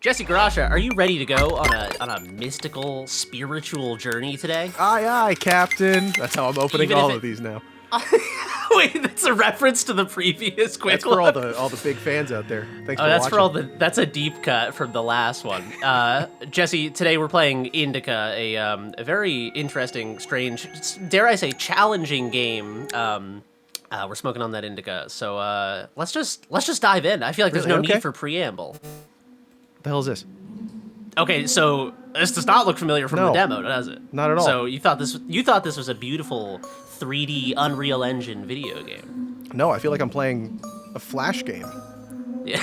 Jesse Garasha, are you ready to go on a mystical, spiritual journey today? Aye, aye, Captain. That's how I'm opening all of these now. Wait, that's a reference to the previous quick That's for all the big fans out there. Thanks for that's watching. that's a deep cut from the last one. Jesse, today we're playing Indica, a very interesting, strange, dare I say, challenging game. We're smoking on that Indica, so let's just dive in. I feel like there's no need for preamble. What the hell is this? Okay, so this does not look familiar from the demo, does it? Not at all. So you thought this was a beautiful 3D Unreal Engine video game? No, I feel like I'm playing a Flash game. Yeah.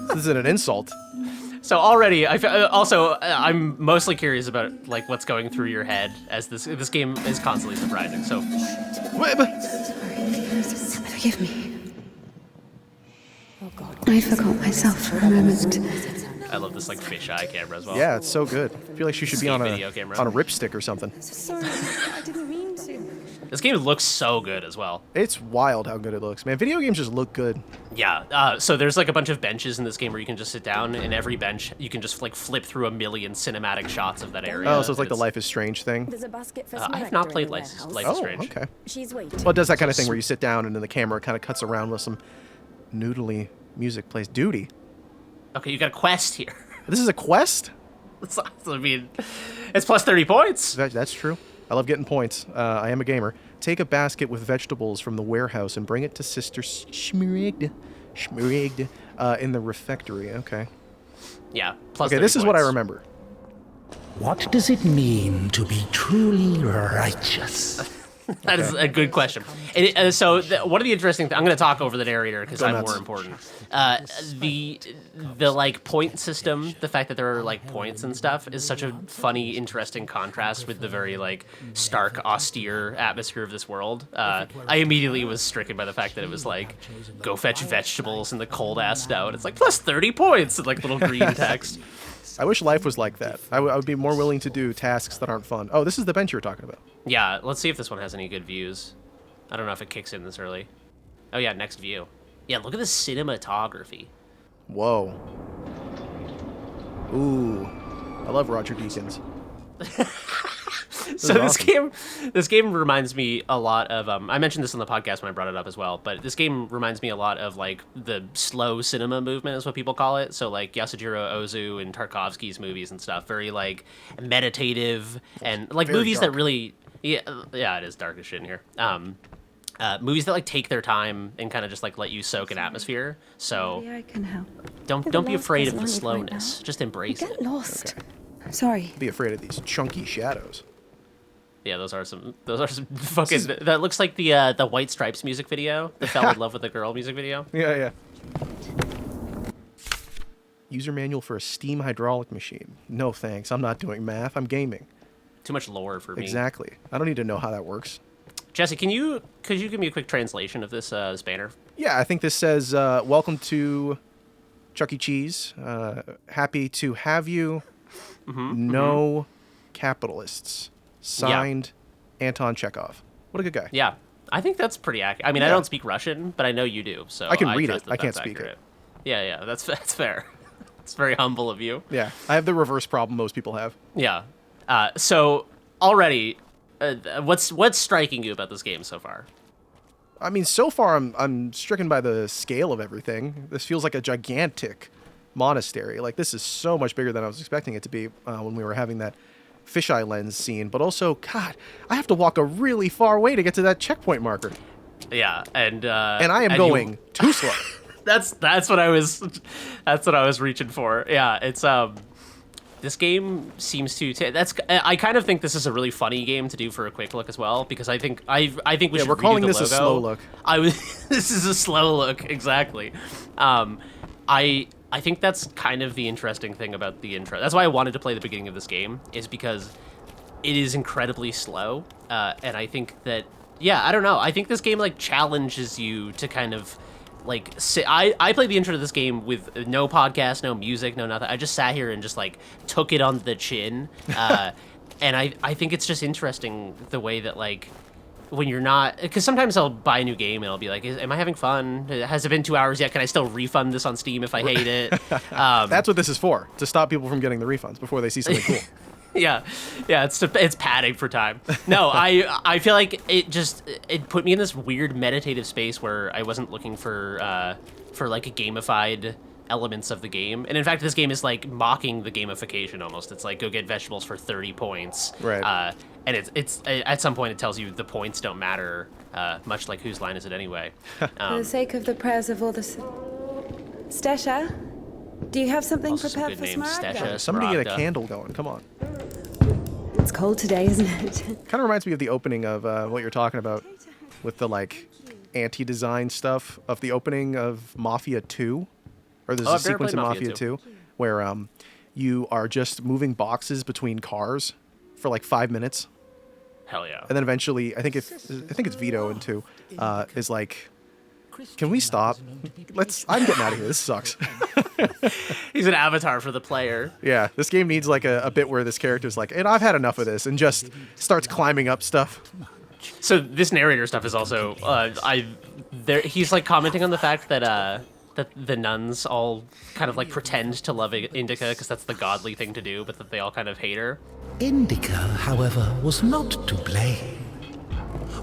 This isn't an insult. So already, I'm mostly curious about like what's going through your head as this game is constantly surprising. So, forgive me. I forgot myself for a moment. I love this like fisheye camera as well. Yeah, it's so good. I feel like she should be on a ripstick or something. Sorry, I didn't mean to. This game looks so good as well. It's wild how good it looks, man. Video games just look good. Yeah. So there's like a bunch of benches in this game where you can just sit down, and every bench you can just like flip through a million cinematic shots of that area. Oh, so it's like the Life is Strange thing. There's a basket for I have not played Life is Strange. Okay. She's waiting. Well, it does that kind of thing where you sit down and then the camera kind of cuts around with some noodly music plays. Duty. Okay, you got a quest here. This is a quest? I mean, it's plus 30 points. That's true. I love getting points. I am a gamer. Take a basket with vegetables from the warehouse and bring it to Sister Schmierigde in the refectory. Okay. Yeah. Plus okay, 30 this is what I points. remember. What does it mean to be truly righteous? That is a good question. So one of the interesting things, I'm going to talk over the narrator because I'm more important. The like point system, the fact that there are like points and stuff is such a funny, interesting contrast with the very like stark, austere atmosphere of this world. I immediately was stricken by the fact that it was like, go fetch vegetables in the cold ass snow, and it's like plus 30 points in like little green text. I wish life was like that. I would be more willing to do tasks that aren't fun. Oh, this is the bench you were talking about. Yeah, let's see if this one has any good views. I don't know if it kicks in this early. Oh yeah, next view. Yeah, look at the cinematography. Whoa. Ooh. I love Roger Deakins. So this game reminds me a lot of I mentioned this on the podcast when I brought it up as well, but this game reminds me a lot of like the slow cinema movement is what people call it. So like Yasujiro Ozu and Tarkovsky's movies and stuff, very like meditative and like very movies dark. that really yeah, it is dark as shit in here. Movies that like take their time and kind of just like let you soak in atmosphere. So Maybe I can help. don't be afraid of the slowness. Just embrace Get it. lost. Sorry. Be afraid of these chunky shadows. Yeah, those are some fucking. That looks like the White Stripes music video, the Fell in Love with a Girl music video. Yeah. User manual for a steam hydraulic machine. No thanks. I'm not doing math. I'm gaming. Too much lore for me. Exactly. I don't need to know how that works. Jesse, could you give me a quick translation of this banner? Yeah, I think this says, welcome to Chuck E. Cheese. Happy to have you. No capitalists. Signed, Anton Chekhov. What a good guy. Yeah, I think that's pretty accurate. I mean, I don't speak Russian, but I know you do, so I can read trust it. I can't that's speak accurate. it. Yeah, that's fair. It's very humble of you. Yeah, I have the reverse problem most people have. Yeah. So already, what's striking you about this game so far? I mean, so far I'm stricken by the scale of everything. This feels like a gigantic monastery. Like, this is so much bigger than I was expecting it to be when we were having that fisheye lens scene. But also, God, I have to walk a really far way to get to that checkpoint marker. Yeah, and I am going too slow. That's what I was reaching for. Yeah, it's this game seems to I kind of think this is a really funny game to do for a quick look as well, because I think we should we're calling redo the this logo. a slow look. This is a slow look, exactly. I think that's kind of the interesting thing about the intro. That's why I wanted to play the beginning of this game, is because it is incredibly slow, and I think that I don't know. I think this game like challenges you to kind of like sit. I played the intro to this game with no podcast, no music, no nothing. I just sat here and just like took it on the chin, and I think it's just interesting the way that like when you're not, because sometimes I'll buy a new game and I'll be like, am I having fun? Has it been 2 hours yet? Can I still refund this on Steam if I hate it? That's what this is for, to stop people from getting the refunds before they see something cool. Yeah, it's padding for time. No, I feel like it put me in this weird meditative space where I wasn't looking for like a gamified elements of the game. And in fact, this game is like mocking the gamification almost. It's like go get vegetables for 30 points. Right. And it's at some point it tells you the points don't matter, much like whose line is it anyway. For the sake of the prayers of all the... Stasha, do you have something Also some prepared good for names, Smaragda? Stasha. Somebody get a Smaragda. candle going. Come on. It's cold today, isn't it? Kind of reminds me of the opening of what you're talking about with the like anti-design stuff of the opening of Mafia 2. Or there's a I've never sequence in played Mafia 2 where you are just moving boxes between cars for like 5 minutes. Hell yeah. And then eventually, I think it's Vito in 2, is like, can we stop? I'm getting out of here. This sucks. He's an avatar for the player. Yeah, this game needs like a bit where this character's like, and I've had enough of this, and just starts climbing up stuff. So this narrator stuff is also he's like commenting on the fact that the nuns all kind of like pretend to love Indica because that's the godly thing to do, but that they all kind of hate her. Indica, however, was not to blame.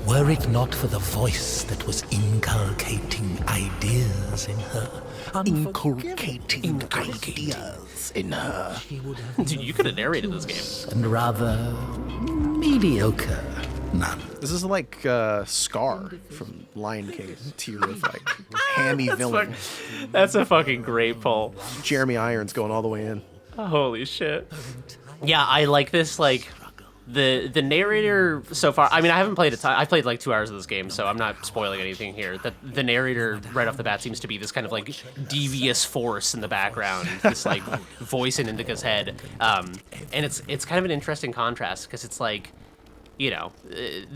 Were it not for the voice that was inculcating ideas in her. Inculcating ideas in her. Dude, you could have narrated this game. And rather mediocre nun. This is like Scar from Lion King, tier of like hammy villain. That's a fucking great pull. Jeremy Irons going all the way in. Holy shit. Yeah, I like this, like, the narrator so far. I mean, I haven't played a ton. I played like 2 hours of this game, so I'm not spoiling anything here. The narrator right off the bat seems to be this kind of like devious force in the background, this like voice in Indica's head. And it's kind of an interesting contrast because it's like, you know,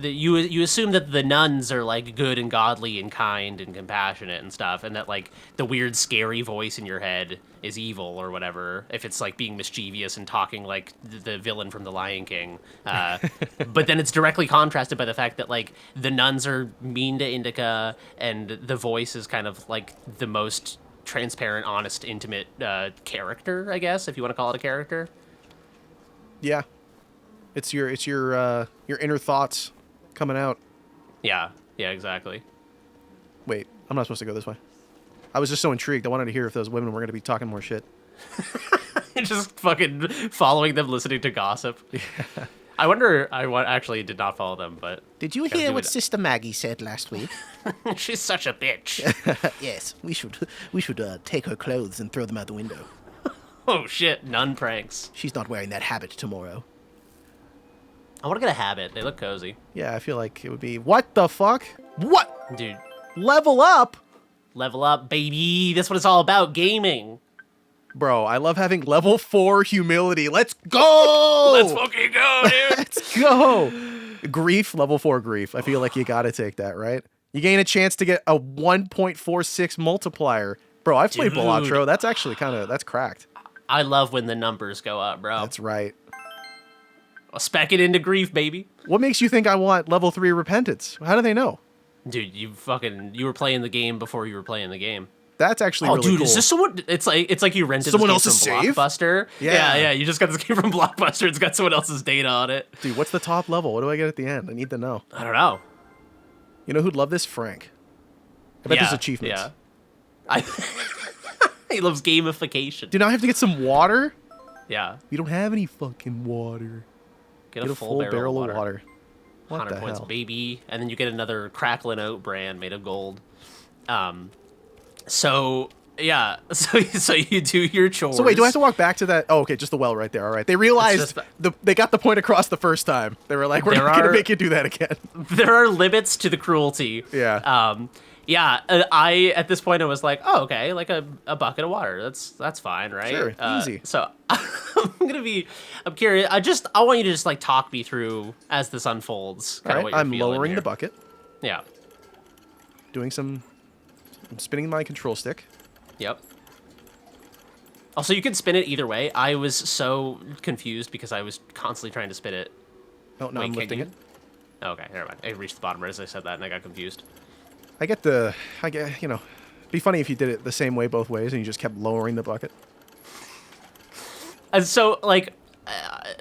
you assume that the nuns are like good and godly and kind and compassionate and stuff, and that like the weird scary voice in your head is evil or whatever, if it's like being mischievous and talking like the villain from The Lion King. But then it's directly contrasted by the fact that like the nuns are mean to Indica, and the voice is kind of like the most transparent, honest, intimate character, I guess, if you want to call it a character. Yeah, it's your inner thoughts coming out. Yeah, exactly. Wait, I'm not supposed to go this way. I was just so intrigued. I wanted to hear if those women were going to be talking more shit. Just fucking following them, listening to gossip. Yeah. I wonder. I actually did not follow them, but Did you hear what Sister Maggie said last week? she's such a bitch. Yes, we should take her clothes and throw them out the window. Oh shit, nun pranks. She's not wearing that habit tomorrow. I want to get a habit. They look cozy. Yeah, I feel like it would be, what the fuck? What? Dude, Level up? level up, baby. That's what it's all about, gaming. Bro, I love having level 4 humility. Let's go! Let's fucking go, dude. Let's go! Grief, level 4 grief. I feel like you gotta take that, right? You gain a chance to get a 1.46 multiplier. Bro, I've played Dude. Balatro. That's actually that's cracked. I love when the numbers go up, bro. That's right. I'll spec it into grief, baby. What makes you think I want level 3 repentance? How do they know? Dude, you were playing the game before you were playing the game. That's actually Oh, really dude, cool. is this someone? It's like you rented Someone this game else's from save? Blockbuster. Yeah. yeah. You just got this game from Blockbuster. It's got someone else's data on it. Dude, what's the top level? What do I get at the end? I need to know. I don't know. You know who'd love this? Frank. I bet yeah, there's achievements. Yeah. He loves gamification. Do I have to get some water? Yeah. We don't have any fucking water. Get a full barrel of water. What 100 the points, hell? baby. And then you get another crackling oat brand made of gold. So yeah, so you do your chores. So wait, do I have to walk back to that? Oh, okay, just the well right there. All right. They realized just they got the point across the first time. They were like, we're not going to make you do that again. There are limits to the cruelty. Yeah. I at this point I was like, oh, okay, like a bucket of water. That's fine, right? Sure, easy. So I'm curious. I want you to just like talk me through as this unfolds. All right. What you're I'm feeling lowering here. the bucket, Yeah. I'm spinning my control stick. Yep. Also, you can spin it either way. I was so confused because I was constantly trying to spin it. Oh, no, Wait, I'm can lifting you? it. Okay, never mind. I reached the bottom right as I said that, and I got confused. I get, it'd be funny if you did it the same way both ways and you just kept lowering the bucket. And so, like,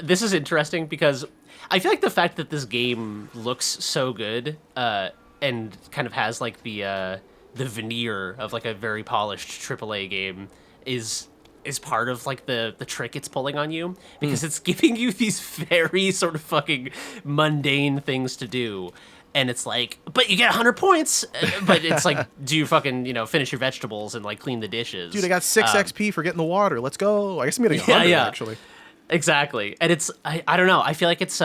this is interesting because I feel like the fact that this game looks so good and kind of has, like, the veneer of, like, a very polished AAA game is part of, like, the trick it's pulling on you, because it's giving you these very sort of fucking mundane things to do. And it's like, but you get 100 points. But it's like, do you fucking, finish your vegetables and, like, clean the dishes? Dude, I got 6 XP for getting the water. Let's go. I guess I'm getting 100, actually. Exactly. And it's, I don't know. I feel like it's,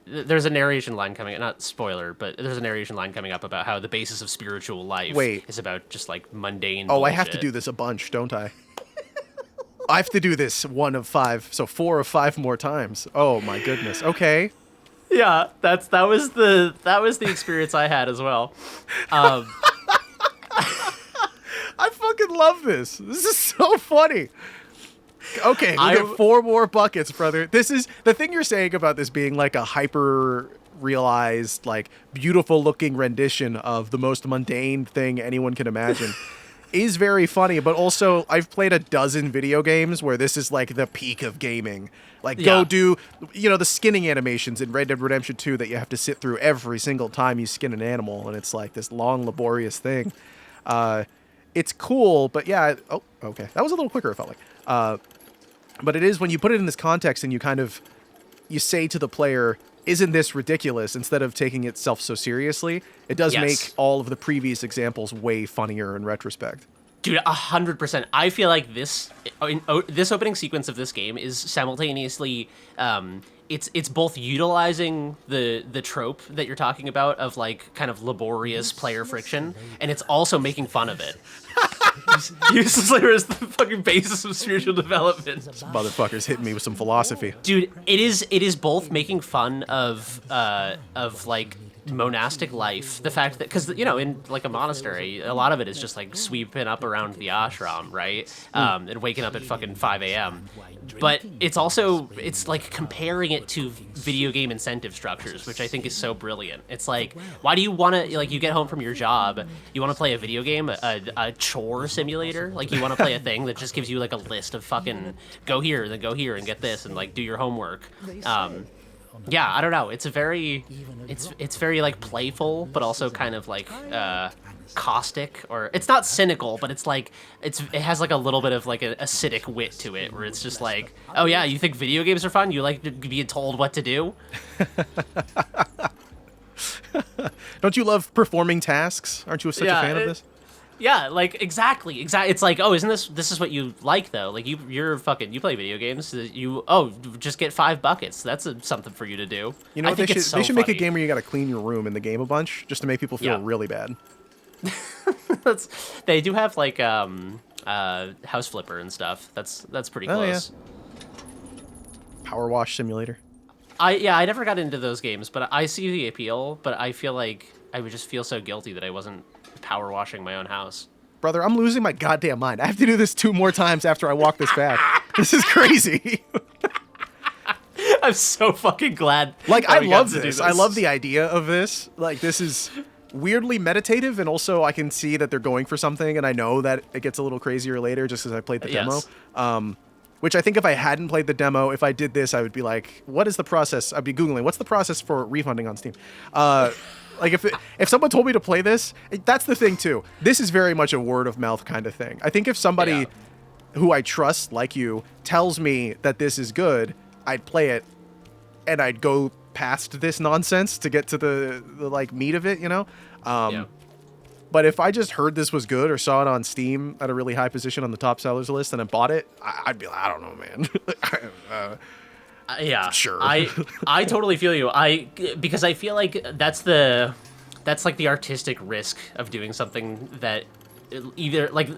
there's a narration line coming, not spoiler, but there's a narration line coming up about how the basis of spiritual life is about just, like, mundane bullshit. I have to do this a bunch, don't I? I have to do this 1 of 5, so 4 of 5 more times. Oh my goodness. Okay. Yeah, that was the experience I had as well. I fucking love this. This is so funny. Okay, we get 4 more buckets, brother. This is the thing you're saying about this being like a hyper realized, like, beautiful looking rendition of the most mundane thing anyone can imagine. Is very funny, but also I've played a dozen video games where this is like the peak of gaming. Like, go do, the skinning animations in Red Dead Redemption 2 that you have to sit through every single time you skin an animal, and it's like this long, laborious thing. It's cool, but yeah. Oh, okay. That was a little quicker, it felt like. But it is when you put it in this context and you say to the player, isn't this ridiculous, instead of taking itself so seriously, it does make all of the previous examples way funnier in retrospect. Dude, 100%. I feel like this opening sequence of this game is simultaneously, it's both utilizing the trope that you're talking about of, like, kind of laborious player friction, and it's also making fun of it. Useless labor is the fucking basis of spiritual development. This motherfucker's hitting me with some philosophy. Dude, it is both making fun of like, monastic life, the fact that, because in, like, a monastery, a lot of it is just, like, sweeping up around the ashram, right, and waking up at fucking 5 a.m. But it's also, it's like comparing it to video game incentive structures, which I think is so brilliant. It's like, why do you want to, like, you get home from your job, you want to play a video game, a chore simulator, like, you want to play a thing that just gives you, like, a list of fucking go here, then go here and get this and, like, do your homework. Yeah, I don't know. It's very like playful, but also kind of like caustic, or it's not cynical, but it's like it has like a little bit of like a acidic wit to it, where it's just like, oh yeah, you think video games are fun? You like being told what to do? Don't you love performing tasks? Aren't you such a fan of this? Yeah, like, exactly. It's like, oh, isn't this is what you like, though? Like, you play video games. Just get 5 buckets. That's something for you to do. You know, they should make a game where you got to clean your room in the game a bunch, just to make people feel really bad. They do have, like, House Flipper and stuff. That's pretty close. Yeah. Power Wash Simulator. I never got into those games, but I see the appeal. But I feel like I would just feel so guilty that I wasn't power washing my own house. Brother, I'm losing my goddamn mind. I have to do this 2 more times after I walk this back. This is crazy. I'm so fucking glad. Like, I love this. I love the idea of this. Like, this is weirdly meditative, and also I can see that they're going for something, and I know that it gets a little crazier later just because I played the demo. Which I think if I hadn't played the demo, if I did this, I would be like, what is the process? I'd be Googling, what's the process for refunding on Steam? Like, if someone told me to play this, that's the thing, too. This is very much a word-of-mouth kind of thing. I think if somebody who I trust, like you, tells me that this is good, I'd play it, and I'd go past this nonsense to get to the like, meat of it, you know? But if I just heard this was good or saw it on Steam at a really high position on the top sellers list and I bought it, I'd be like, I don't know, man. Yeah, sure. I totally feel you. Because I feel like that's like the artistic risk of doing something that either, like,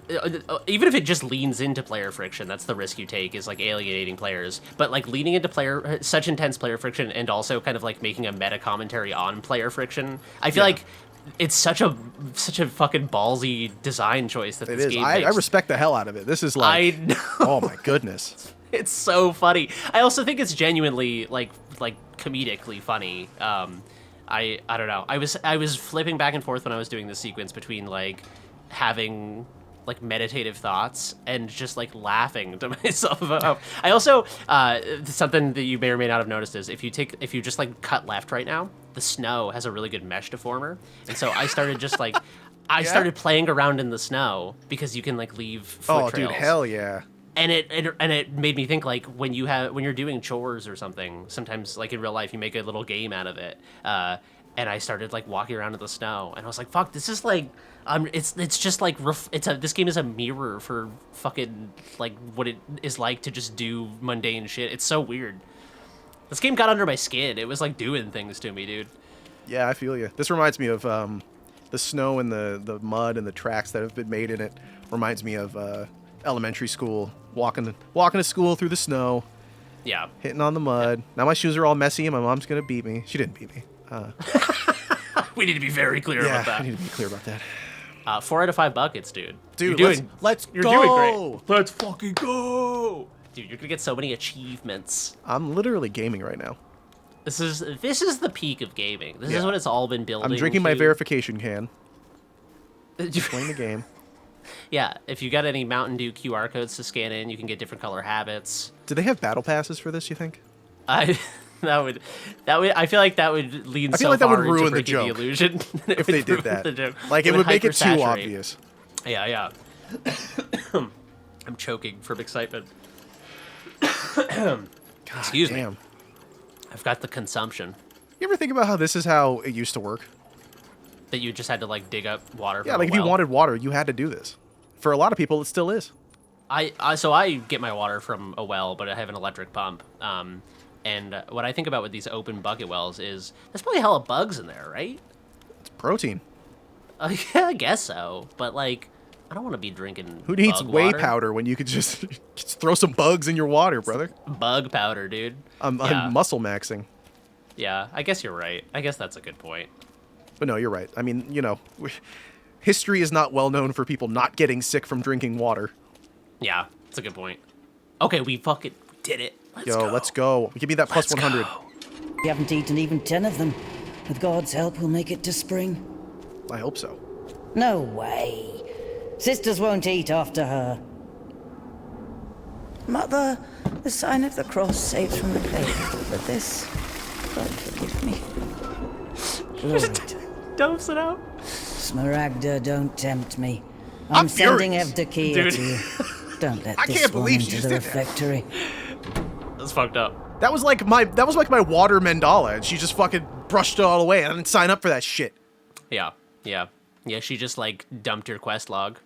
even if it just leans into player friction, that's the risk you take, is like alienating players. But like leaning into such intense player friction and also kind of like making a meta commentary on player friction, I feel like it's such a fucking ballsy design choice that this game makes. I respect the hell out of it. This is like, I know. Oh my goodness. It's so funny. I also think it's genuinely like comedically funny. I don't know. I was flipping back and forth when I was doing the sequence between like having like meditative thoughts and just like laughing to myself about. I also something that you may or may not have noticed is if you just like cut left right now, the snow has a really good mesh deformer, and so I started just like I started playing around in the snow because you can like leave foot trails. Dude, hell yeah. And it made me think like when you're doing chores or something, sometimes like in real life you make a little game out of it. And I started like walking around in the snow, and I was like, "Fuck, this is like, it's just like this game is a mirror for fucking like what it is like to just do mundane shit. It's so weird. This game got under my skin. It was like doing things to me, dude. Yeah, I feel you. This reminds me of the snow and the mud and the tracks that have been made in it. Reminds me of elementary school, walking to school through the snow. Yeah, hitting on the mud. Yeah. Now my shoes are all messy, and my mom's gonna beat me. She didn't beat me. We need to be very clear about that. I need to be clear about that. 4 out of 5 buckets, dude. Dude, let's you're go. Doing great. Let's fucking go. Dude, you're gonna get so many achievements. I'm literally gaming right now. This is the peak of gaming. This is what it's all been building. I'm drinking my verification can. Playing the game. Yeah, if you got any Mountain Dew QR codes to scan in, you can get different color habits. Do they have battle passes for this, you think? That would I feel like that would lean so that far would ruin into the breaking joke the illusion if they did that. Like it would make it too obvious. Yeah. I'm choking from excitement. Excuse me. I've got the consumption. You ever think about how this is how it used to work? That you just had to like dig up water from Yeah, like if you wanted water, you had to do this. For a lot of people, it still is. So I get my water from a well, but I have an electric pump. And what I think about with these open bucket wells is there's probably hella bugs in there, right? It's protein. Yeah, I guess so. But like, I don't want to be drinking. Who needs bug whey water. powder when you could just throw some bugs in your water, brother? Bug powder, dude. I'm muscle maxing. Yeah, I guess you're right. I guess that's a good point. But no, you're right. I mean, you know, history is not well known for people not getting sick from drinking water. Yeah, that's a good point. Okay, we fucking did it. Let's go. Give me that plus 100. We haven't eaten even 10 of them. With God's help, we'll make it to spring. I hope so. No way. Sisters won't eat after her. Mother, the sign of the cross saves from the plague. But this, God forgive me. Lord. Dumps it out. Smaragda, don't tempt me. I'm sending Evdokia to you. Don't let this one into the refectory. That's fucked up. That was like my water mandala, and she just fucking brushed it all away. I didn't sign up for that shit. Yeah. She just like dumped your quest log.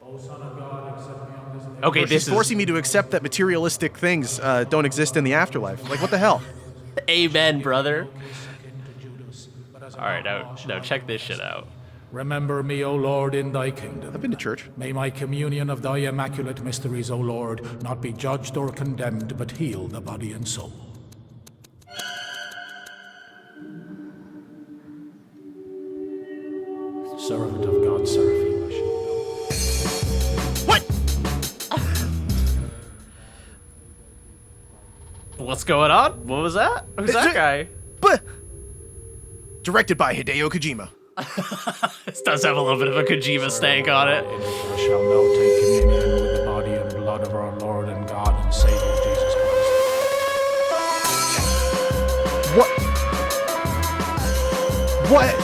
Okay, she's forcing me to accept that materialistic things don't exist in the afterlife. Like what the hell? Amen, brother. All right, now check this shit out. Remember me, O Lord, in thy kingdom. I've been to church. May my communion of thy immaculate mysteries, O Lord, not be judged or condemned, but heal the body and soul. Servant of God, Seraphim. What? What's going on? What was that? Who's that guy? Directed by Hideo Kojima. This does have a little bit of a Kojima stank on it. Indika shall now take communion with the body and blood of our Lord and God and Savior Jesus Christ. What?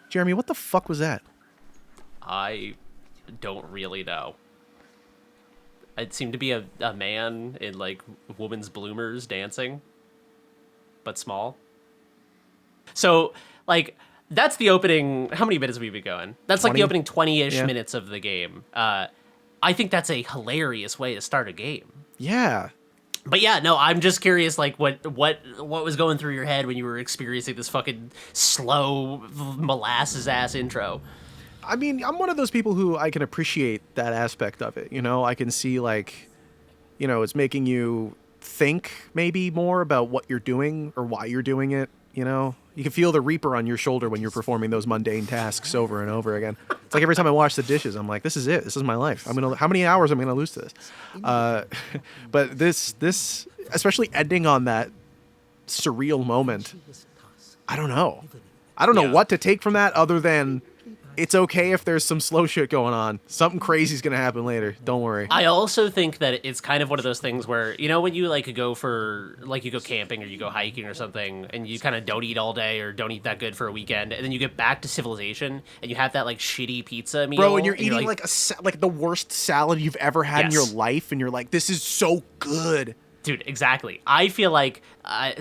Jeremy, what the fuck was that? I don't really know. It seemed to be a man in like woman's bloomers dancing, but small. So, like, that's the opening. How many minutes have we been going? That's 20? like the opening 20-ish minutes of the game. I think that's a hilarious way to start a game. Yeah. But yeah, no, I'm just curious, like, what was going through your head when you were experiencing this fucking slow, molasses-ass intro? I mean, I'm one of those people who I can appreciate that aspect of it, you know? I can see, like, you know, it's making you think maybe more about what you're doing or why you're doing it, you know? You can feel the Reaper on your shoulder when you're performing those mundane tasks over and over again. It's like every time I wash the dishes, I'm like, this is it. This is my life. How many hours am I gonna lose to this? But this, especially ending on that surreal moment. I don't know. I don't know what to take from that other than it's okay if there's some slow shit going on. Something crazy's going to happen later. Don't worry. I also think that it's kind of one of those things where, you know, when you like go for, like you go camping or you go hiking or something and you kind of don't eat all day or don't eat that good for a weekend, and then you get back to civilization and you have that like shitty pizza meal. Bro, and you're eating like like the worst salad you've ever had in your life, and you're like, this is so good. Dude, exactly. I feel like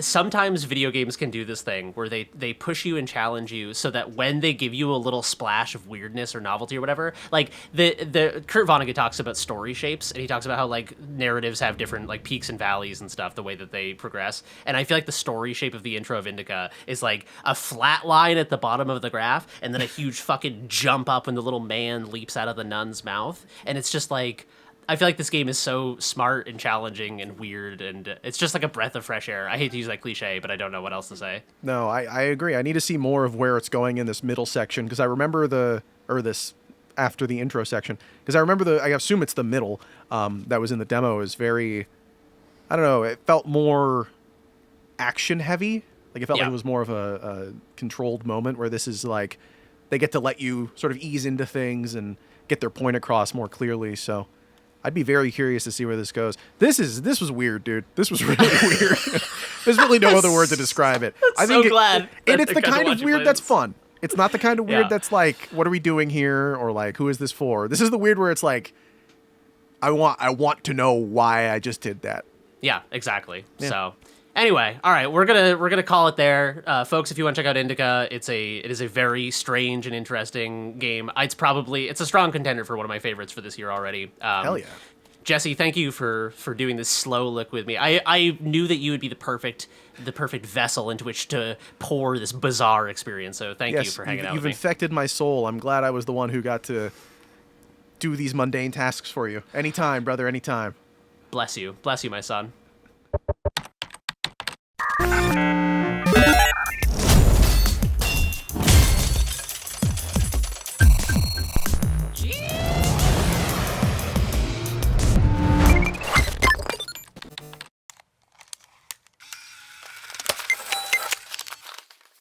sometimes video games can do this thing where they push you and challenge you so that when they give you a little splash of weirdness or novelty or whatever, like the Kurt Vonnegut talks about story shapes, and he talks about how like narratives have different like peaks and valleys and stuff, the way that they progress. And I feel like the story shape of the intro of Indica is like a flat line at the bottom of the graph and then a huge fucking jump up when the little man leaps out of the nun's mouth. And it's just like, I feel like this game is so smart and challenging and weird, and it's just like a breath of fresh air. I hate to use that cliche, but I don't know what else to say. No, I agree. I need to see more of where it's going in this middle section, because I remember this after the intro section, because I remember I assume it's the middle that was in the demo is very, I don't know, it felt more action heavy. Like it felt like it was more of a controlled moment, where this is like they get to let you sort of ease into things and get their point across more clearly. So I'd be very curious to see where this goes. This was weird, dude. This was really weird. There's really no other word to describe it. I'm so glad. And it's the kind of weird that's fun. It's not the kind of weird that's like, what are we doing here? Or like, who is this for? This is the weird where it's like, I want to know why I just did that. Yeah, exactly. Yeah. So anyway, all right, we're gonna call it there, folks. If you want to check out Indica, it is a very strange and interesting game. It's a strong contender for one of my favorites for this year already. Hell yeah, Jesse, thank you for doing this slow look with me. I knew that you would be the perfect vessel into which to pour this bizarre experience. So thank you for hanging out with me. You've infected my soul. I'm glad I was the one who got to do these mundane tasks for you. Anytime, brother. Anytime. Bless you, my son.